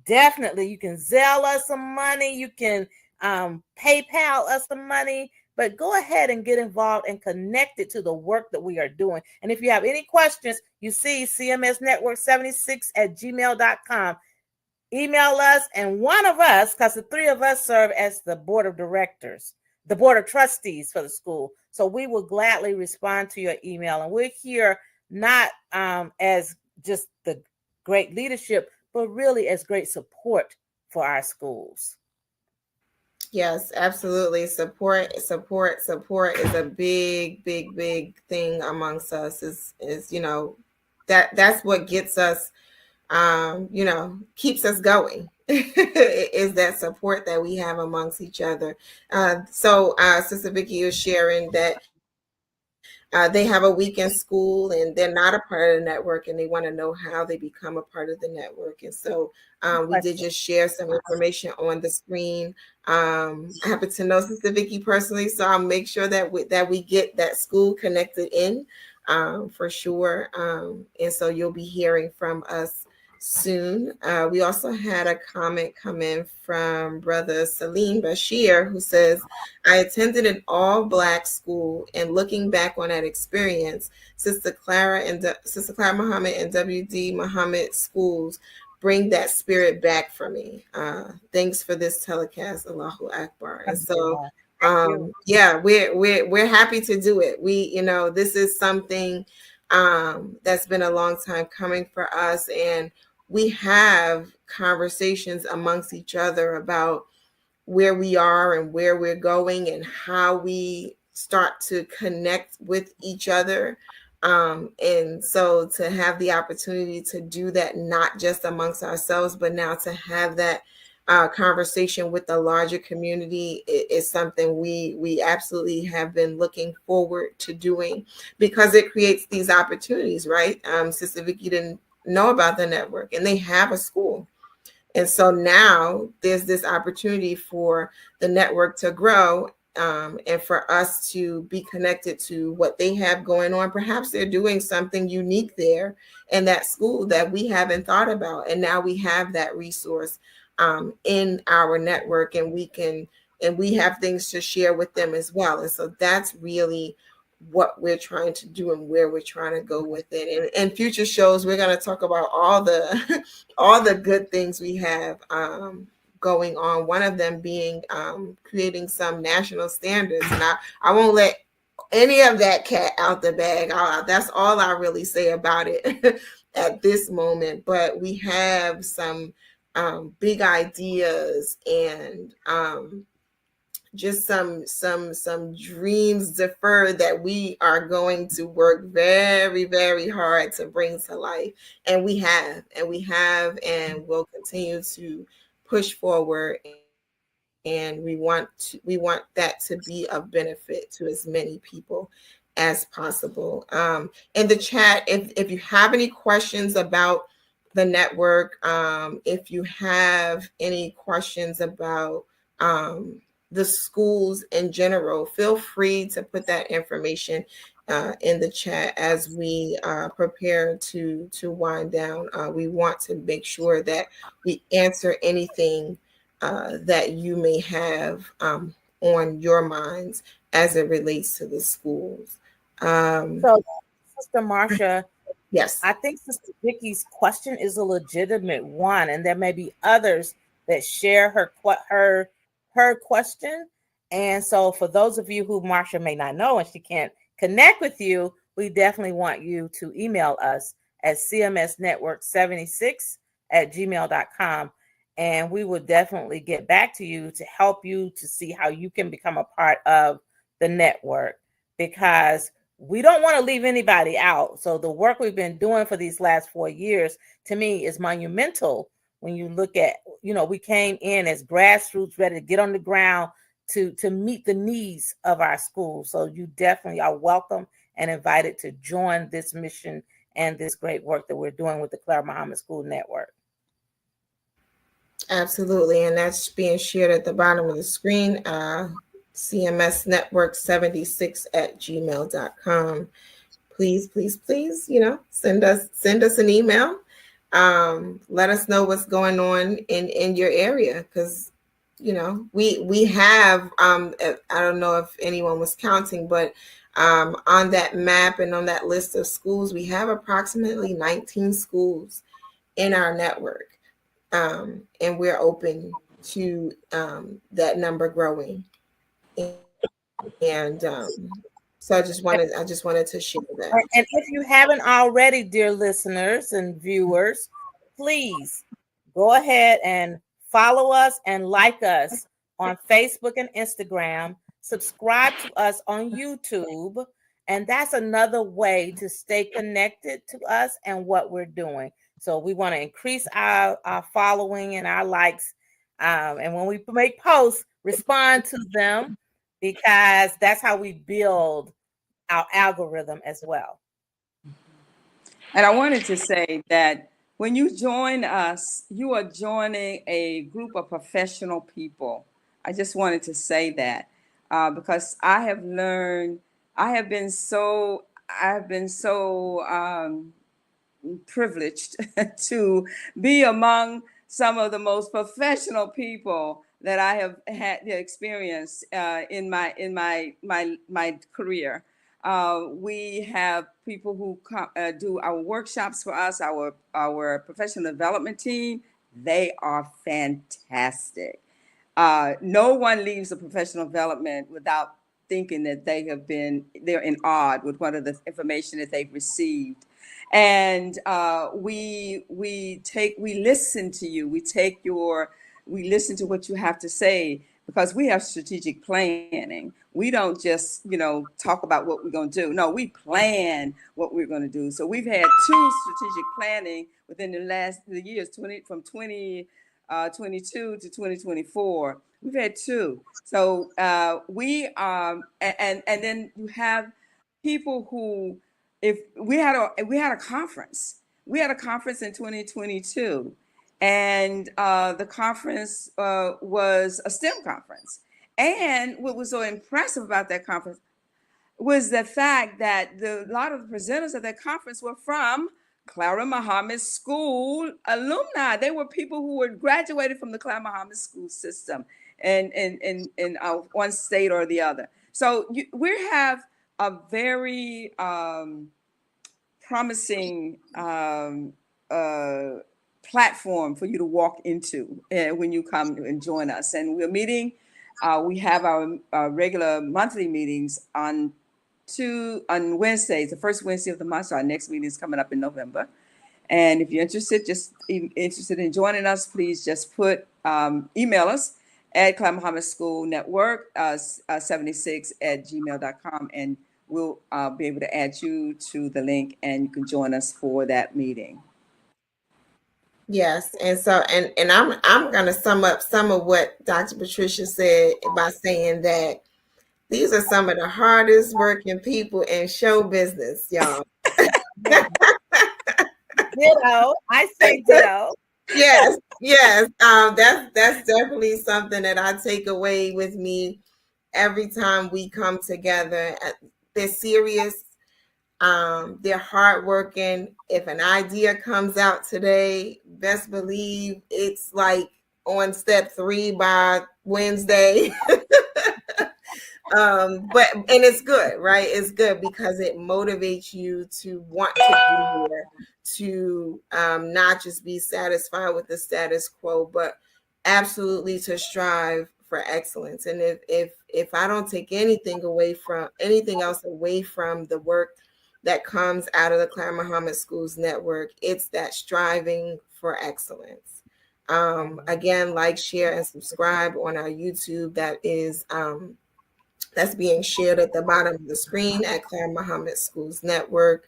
definitely you can Zelle us some money. You can PayPal us some money. But go ahead and get involved and connected to the work that we are doing. And if you have any questions, you see CMS Network 76@gmail.com. Email us, and one of us, because the three of us serve as the board of directors, the board of trustees for the school. So we will gladly respond to your email. And we're here not as just the great leadership, but really as great support for our schools. Yes, absolutely. Support is a big thing amongst us. Is that's what gets us keeps us going. Is that support that we have amongst each other. So Sister Vicky is sharing that they have a week in school and they're not a part of the network, and they want to know how they become a part of the network. And so we did just share some information on the screen. I happen to know Sister Vicky personally, so I'll make sure that we get that school connected in for sure. And so you'll be hearing from us soon. We also had a comment come in from Brother Salim Bashir, who says, I attended an all-Black school, and looking back on that experience, Sister Clara Muhammad and W.D. Muhammad schools bring that spirit back for me. Thanks for this telecast, Allahu Akbar. And so, yeah, we're happy to do it. This is something that's been a long time coming for us, and we have conversations amongst each other about where we are and where we're going and how we start to connect with each other. And so to have the opportunity to do that, not just amongst ourselves, but now to have that conversation with the larger community is something we absolutely have been looking forward to doing, because it creates these opportunities, right? Sister Vicky didn't know about the network, and they have a school. And so now there's this opportunity for the network to grow, and for us to be connected to what they have going on. Perhaps they're doing something unique there in that school that we haven't thought about. And now we have that resource in our network, and we have things to share with them as well. And so that's really what we're trying to do and where we're trying to go with it. And future shows, we're going to talk about all the all the good things we have going on. One of them being creating some national standards. And I won't let any of that cat out the bag. That's all I really say about it at this moment. But we have some big ideas, and just some dreams deferred that we are going to work very, very hard to bring to life. And we have and will continue to push forward, and we want that to be of benefit to as many people as possible. In the chat, if you have any questions about the network, if you have any questions about the schools in general, feel free to put that information in the chat as we prepare to wind down. We want to make sure that we answer anything that you may have on your minds as it relates to the schools. So, Sister Marsha, yes, I think Sister Vicky's question is a legitimate one, and there may be others that share her question. And so, for those of you who Marsha may not know and she can't connect with you, we definitely want you to email us at cmsnetwork76@gmail.com. And we will definitely get back to you to help you to see how you can become a part of the network, because we don't want to leave anybody out. So the work we've been doing for these last 4 years, to me, is monumental. When you look at, we came in as grassroots, ready to get on the ground to meet the needs of our school. So you definitely are welcome and invited to join this mission and this great work that we're doing with the Clara Muhammad School Network. Absolutely. And that's being shared at the bottom of the screen. CMS Network 76@gmail.com. Please, please, please, send us an email. Let us know what's going on in your area, because we have I don't know if anyone was counting, but on that map and on that list of schools, we have approximately 19 schools in our network, and we're open to that number growing. And so I just wanted to share that. And if you haven't already, dear listeners and viewers, please go ahead and follow us and like us on Facebook and Instagram. Subscribe to us on YouTube. And that's another way to stay connected to us and what we're doing. So we want to increase our following and our likes. And when we make posts, respond to them, because that's how we build our algorithm as well. And I wanted to say that when you join us, you are joining a group of professional people. I just wanted to say that because I have learned, I have been so privileged to be among some of the most professional people that I have had the experience in my career. We have people who do our workshops for us, our professional development team. They are fantastic. No one leaves a professional development without thinking that they're in awe with what of the information that they've received. And we listen to you. We listen to what you have to say, because we have strategic planning. We don't just, talk about what we're going to do. No, we plan what we're going to do. So we've had two strategic planning within the years, from 2022 to 2024. We've had two. So we and then you have people who, if we had a conference. We had a conference in 2022, and the conference was a STEM conference. And what was so impressive about that conference was the fact that a lot of the presenters at that conference were from Clara Muhammad School alumni. They were people who were graduated from the Clara Muhammad School system in one state or the other. So we have a very promising platform for you to walk into when you come and join us. And we're meeting. We have our regular monthly meetings on Wednesdays, the first Wednesday of the month. So our next meeting is coming up in November. And if you're interested in joining us, please just email us at Clara Muhammad School Network 76@gmail.com, and we'll be able to add you to the link, and you can join us for that meeting. Yes, and so and I'm going to sum up some of what Dr. Patricia said by saying that these are some of the hardest working people in show business, y'all. Ditto. I say ditto. Yes. That's definitely something that I take away with me every time we come together. They're serious. They're hardworking. If an idea comes out today, best believe it's like on step 3 by Wednesday. And it's good, right? It's good because it motivates you to want to do more, to not just be satisfied with the status quo, but absolutely to strive for excellence. And if I don't take anything else away from the work that comes out of the Clara Muhammad Schools Network, it's that striving for excellence. Again, like, share, and subscribe on our YouTube. That's being shared at the bottom of the screen at Clara Muhammad Schools Network.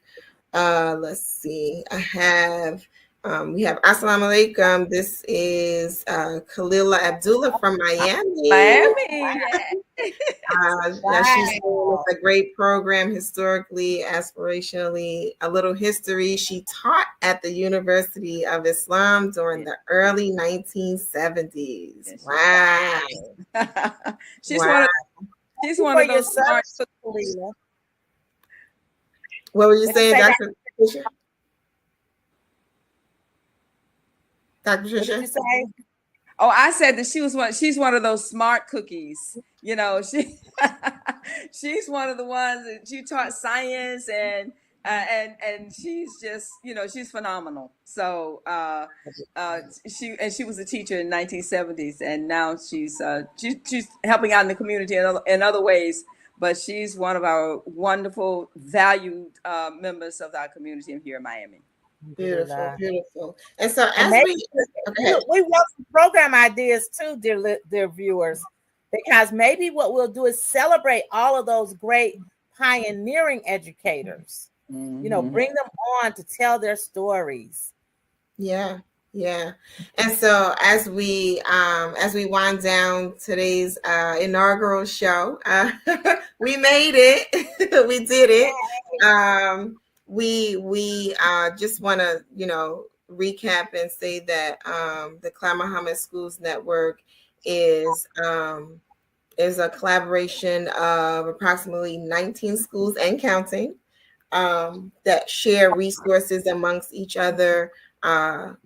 Let's see. We have Assalamu Alaikum. This is Khalila Abdullah from Miami. She's saying it's a great program, historically, aspirationally. A little history. She taught at the University of Islam during the early 1970s. Wow. She's one of those smart. What were you saying, Dr. Patricia? Dr. Patricia? Oh, I said that she's one of those smart cookies. She's one of the ones that she taught science and she's just, she's phenomenal. So she was a teacher in 1970s, and now she's helping out in the community in other ways. But she's one of our wonderful, valued members of our community here in Miami. Beautiful. And so we want some program ideas too, dear viewers, because maybe what we'll do is celebrate all of those great pioneering educators. Mm-hmm. Bring them on to tell their stories. Yeah, yeah. And so as we wind down today's inaugural show, we made it. We did it. We just want to, recap and say that the Claire Muhammad Schools Network is is a collaboration of approximately 19 schools and counting, that share resources amongst each other, our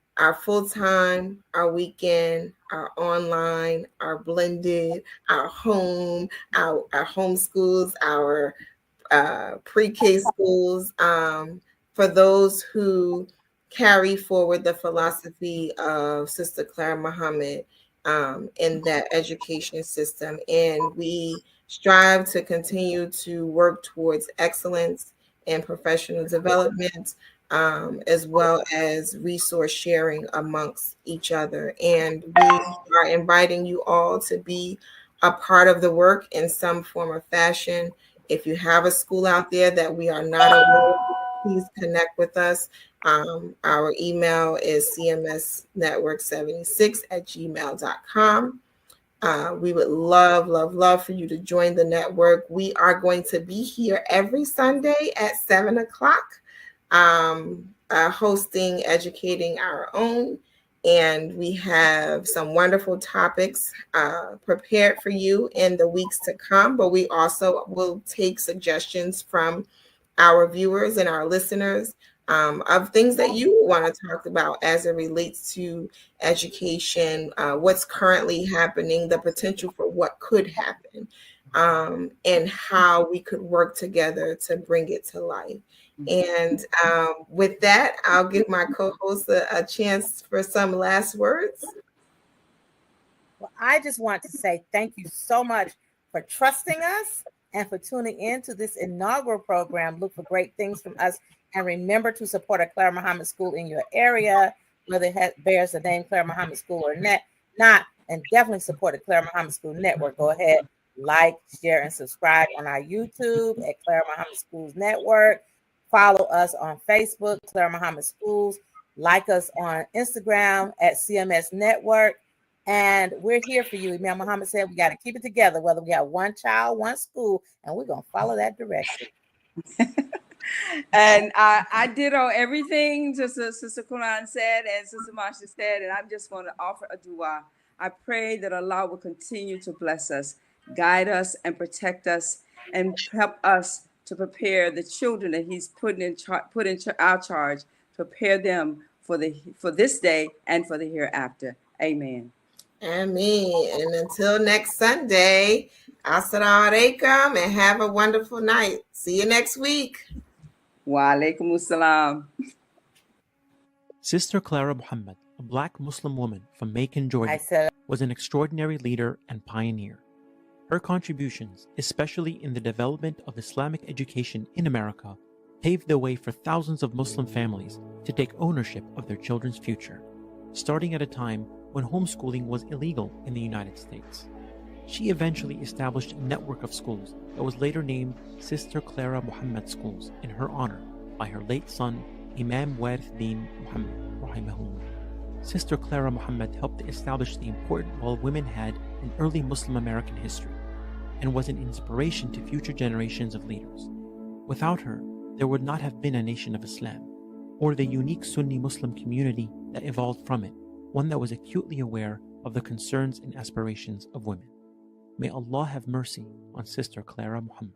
full time, our weekend, our online, our blended, our home, our homeschools, our pre-K schools, for those who carry forward the philosophy of Sister Clara Muhammad, in that education system. And we strive to continue to work towards excellence and professional development, as well as resource sharing amongst each other. And we are inviting you all to be a part of the work in some form or fashion. If you have a school out there that we are not aware of, please connect with us. Our email is cmsnetwork76@gmail.com. We would love, love, love for you to join the network. We are going to be here every Sunday at 7 o'clock, hosting Educating Our Own. And we have some wonderful topics prepared for you in the weeks to come. But we also will take suggestions from our viewers and our listeners, of things that you want to talk about as it relates to education, what's currently happening, the potential for what could happen, and how we could work together to bring it to life. And with that, I'll give my co-host a chance for some last words. Well, I just want to say thank you so much for trusting us and for tuning in to this inaugural program. Look for great things from us. And remember to support a Clara Muhammad school in your area, whether it bears the name Clara Muhammad School or not. And definitely support the Clara Muhammad School Network. Go ahead, like, share, and subscribe on our YouTube at Clara Muhammad Schools Network. Follow us on Facebook, Clara Muhammad Schools. Like us on Instagram at CMS Network. And we're here for you. Imam Muhammad said we got to keep it together, whether we have one child, one school, and we're going to follow that direction. And I ditto everything just as Sister Quran said and Sister Marsha said, and I just want to offer a dua. I pray that Allah will continue to bless us, guide us, and protect us, and help us to prepare the children that He's put in our charge, prepare them for this day and for the hereafter. Amen. Ameen. And until next Sunday, assalamu alaikum, and have a wonderful night. See you next week. Wa alaikum assalam. Sister Clara Muhammad, a Black Muslim woman from Macon, Georgia, was an extraordinary leader and pioneer. Her contributions, especially in the development of Islamic education in America, paved the way for thousands of Muslim families to take ownership of their children's future, starting at a time when homeschooling was illegal in the United States. She eventually established a network of schools that was later named Sister Clara Muhammad Schools in her honor by her late son, Imam Warith Din Muhammad, rahimahullah. Sister Clara Muhammad helped establish the important role women had in early Muslim American history and was an inspiration to future generations of leaders. Without her, there would not have been a nation of Islam, or the unique Sunni Muslim community that evolved from it, one that was acutely aware of the concerns and aspirations of women. May Allah have mercy on Sister Clara Muhammad.